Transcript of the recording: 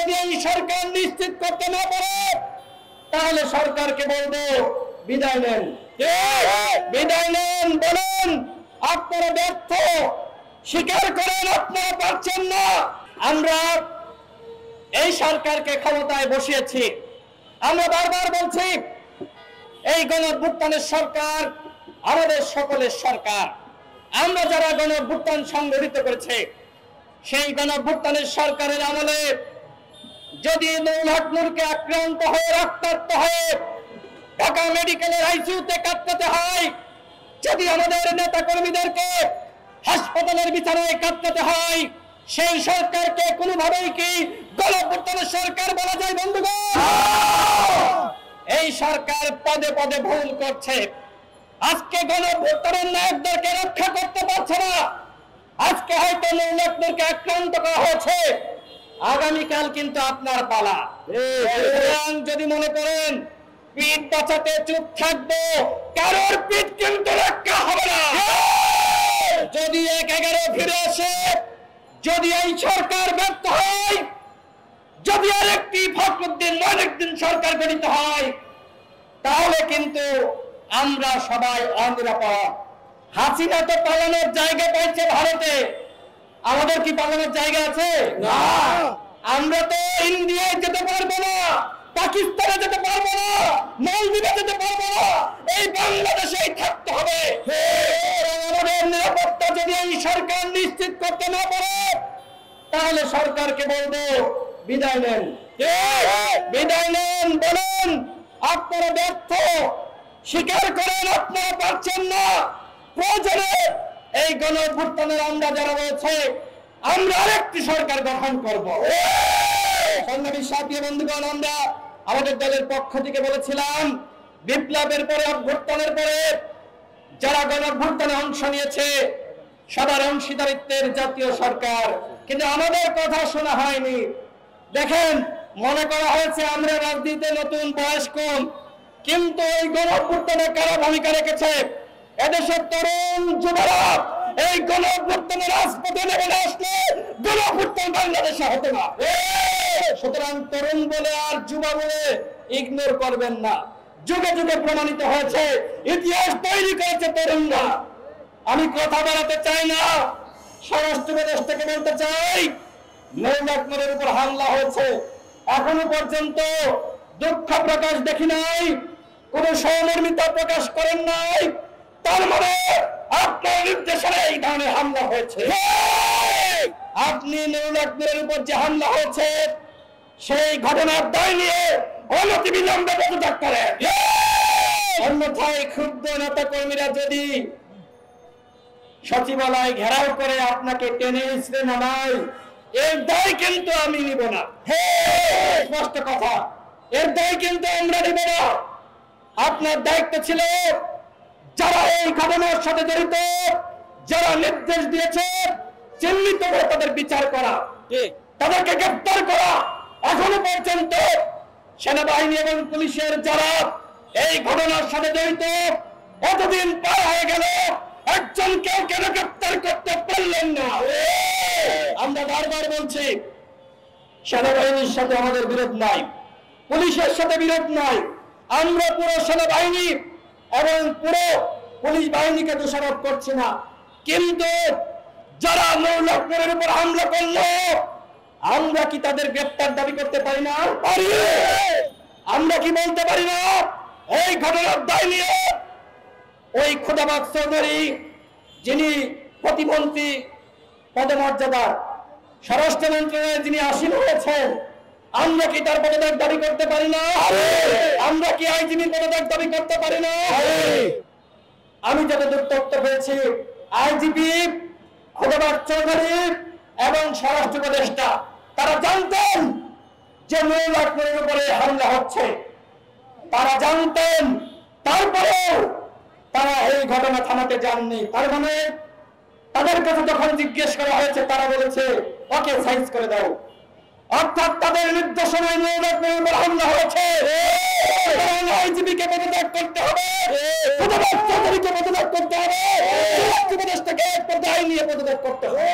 যদি এই সরকার নিশ্চিত করতে না পারে তাহলে সরকারকে বলবো বিদায় নেন, বিদায় নেন। বলেন আপনারা ব্যর্থ, স্বীকার করেন আপনারা পারছেন না। আমরা এই সরকারকে ক্ষমতায় বসিয়েছি। আমরা বারবার বলছি এই গণঅভ্যুত্থানের সরকার আমাদের সকলের সরকার। আমরা যারা গণঅভ্যুত্থান সংগঠিত করেছে সেই গণঅভ্যুত্থানের সরকারের আমলে যদি নুরুল হক নূরকে আক্রান্ত হয়ে রক্তাক্ত হয়ে ঢাকা মেডিকেলের আইসিইউতে কাটাতে হয়, যদি আমাদের নেতা কর্মীদেরকে হাসপাতালের বিছানায় কাটাতে হয়, সেই সরকারকে কোনোভাবেই কি গণঅভ্যুত্থানের সরকার বলা যায় বন্ধুগণ? এই সরকার পদে পদে ভুল করছে। আজকে গণঅভ্যুত্থানের নায়কদেরকে রক্ষা করতে পারছে না। আজকে হয়তো নুরুল হক নূরকে আক্রান্ত করা হয়েছে, আগামীকাল কিন্তু আপনার পালা। যদি মনে করেন পিঠ বাঁচাতে চুপ থাকবো, কারোর পিঠ কিন্তু রক্ষা হবে না। যদি ১/১১ ফিরে আসে, যদি এই সরকার ব্যর্থ হয়, যদি আরেকটি ফখরুদ্দিন মঈনুদ্দিন সরকার গঠিত হয়, তাহলে কিন্তু আমরা সবাই অনিরাপদ। হাসিনা তো পালানোর জায়গা পাইছে ভারতে, আমাদের কি পালানোর জায়গা আছে? না। আমরা তো ইন্ডিয়ায় যেতে পারবো না, পাকিস্তানে যেতে পারবো না, মালদ্বীপে যেতে পারবো না, এই বাংলাদেশেই থাকতে হবে। আমাদের নিরাপত্তা যদি এই সরকার নিশ্চিত করতে না পারে তাহলে সরকারকে বলবো বিদায় নেন, বিদায় নেন। বলেন আপনারা ব্যর্থ, স্বীকার করেন আপনারা পারছেন না। প্রয়োজনে এই গণঅভ্যুত্থানের আমরা যারা রয়েছে আমরা আরেকটি সরকার গঠন করব। সংগ্রামী সাথী বন্ধুগণ, আমরা আমাদের দলের পক্ষ থেকে বলেছিলাম বিপ্লবের পরে অভ্যুত্থানের পরে যারা গণঅভ্যুত্থানে অংশ নিয়েছে সবার অংশীদারিত্বের জাতীয় সরকার, কিন্তু আমাদের কথা শোনা হয়নি। দেখেন, মনে করা হয়েছে আমরা রাজনীতিতে নতুন, বয়স কম, কিন্তু এই গণঅভ্যুত্থানে কারা ভূমিকা রেখেছে? এদেশের তরুণ যুবরা এই গণঅভ্যুত্থানের রাজপথে নেমে আসলে গণঅভ্যুত্থান বাংলাদেশে হতো না। সুতরাং তরুণ বলে আর যুবা বলে ইগনোর করবেন না। যুগে যুগে প্রমাণিত হয়েছে, ইতিহাস তৈরি করেছে তরুণরা। আমি কথা বাড়াতে চাই না, স্বরাষ্ট্র উপদেষ্টাকে বলতে চাই, নুরুল হক নূরের উপর হামলা হয়েছে, এখনো পর্যন্ত দুঃখ প্রকাশ দেখি নাই, কোন সহমর্মিতা প্রকাশ করেন নাই। তার মানে আপনার নির্দেশনে এই ধরনের হামলা হয়েছে। আপনি নুরুল হক নূরের উপর যে হামলা হয়েছে সেই ঘটনার দায় নিয়ে অনতিবিলম্বে পদত্যাগ করেন। অন্যথায় ক্ষুব্ধ নেতা কর্মীরা যদি সচিবালয় ঘেরাও করে আপনাকে টেনে ইসরে নামায়, এর দায় কিন্তু আমি নিব না। স্পষ্ট কথা, এর দায় কিন্তু আমরা নিব না। আপনার দায়িত্ব ছিল যারা এই ঘটনার সাথে জড়িত, যারা নির্দেশ দিয়েছে চিহ্নিত করে তাদের বিচার করা, তাদেরকে গ্রেফতার করা। এখনো পর্যন্ত সেনাবাহিনী এবং পুলিশের যারা এই ঘটনার সাথে জড়িত, এতদিন পার হয়ে গেল, একজন কেউ কেন গ্রেফতার করতে পারলেন না? আমরা বারবার বলছি সেনাবাহিনীর সাথে আমাদের বিরোধ নাই, পুলিশের সাথে বিরোধ নাই। আমরা পুরো সেনাবাহিনী এবং পুরো পুলিশ বাহিনীকে দোষারোপ করছি না, কিন্তু যারা নুরুল হক নূরের উপর হামলা করলো আমরা কি তাদের গ্রেফতার দাবি করতে পারি না? আমরা কি বলতে পারি না এই ঘটনার দায় নিয়ে ওই খোদাবাদ চৌধুরী, যিনি প্রতিমন্ত্রী পদমর্যাদার, স্বরাষ্ট্র মন্ত্রণালয়ে যিনি আসীন হয়েছেন, আমরা কি তার পদত্যাগ দাবি করতে পারি না? আমরা কি আইজিপির পদত্যাগ দাবি করতে পারি না? আমি যতদূর তথ্য পেয়েছি, আইজিপি খোদাবাদ চৌধুরী এবং স্বরাষ্ট্র উপদেষ্টা তারা জানতেন যে নুরুল হক নূরের উপরে হামলা হচ্ছে, তারা জানতেন, তারপরেও তারা এই ঘটনা থামাতে যাননি। তার মানে তাদের কাছে যখন জিজ্ঞেস করা হয়েছে তারা বলেছে ওকে সাইজ করে দাও, অর্থাৎ তাদের নির্দেশনায় নুরুল হক নূরের উপর হামলা হয়েছে। আইজিপিকে পদত্যাগ করতে হবে, খোদাবাদ চৌধুরীকে পদত্যাগ করতে হবে, উপদেষ্টাকে একটা দায় নিয়ে পদত্যাগ করতে হবে।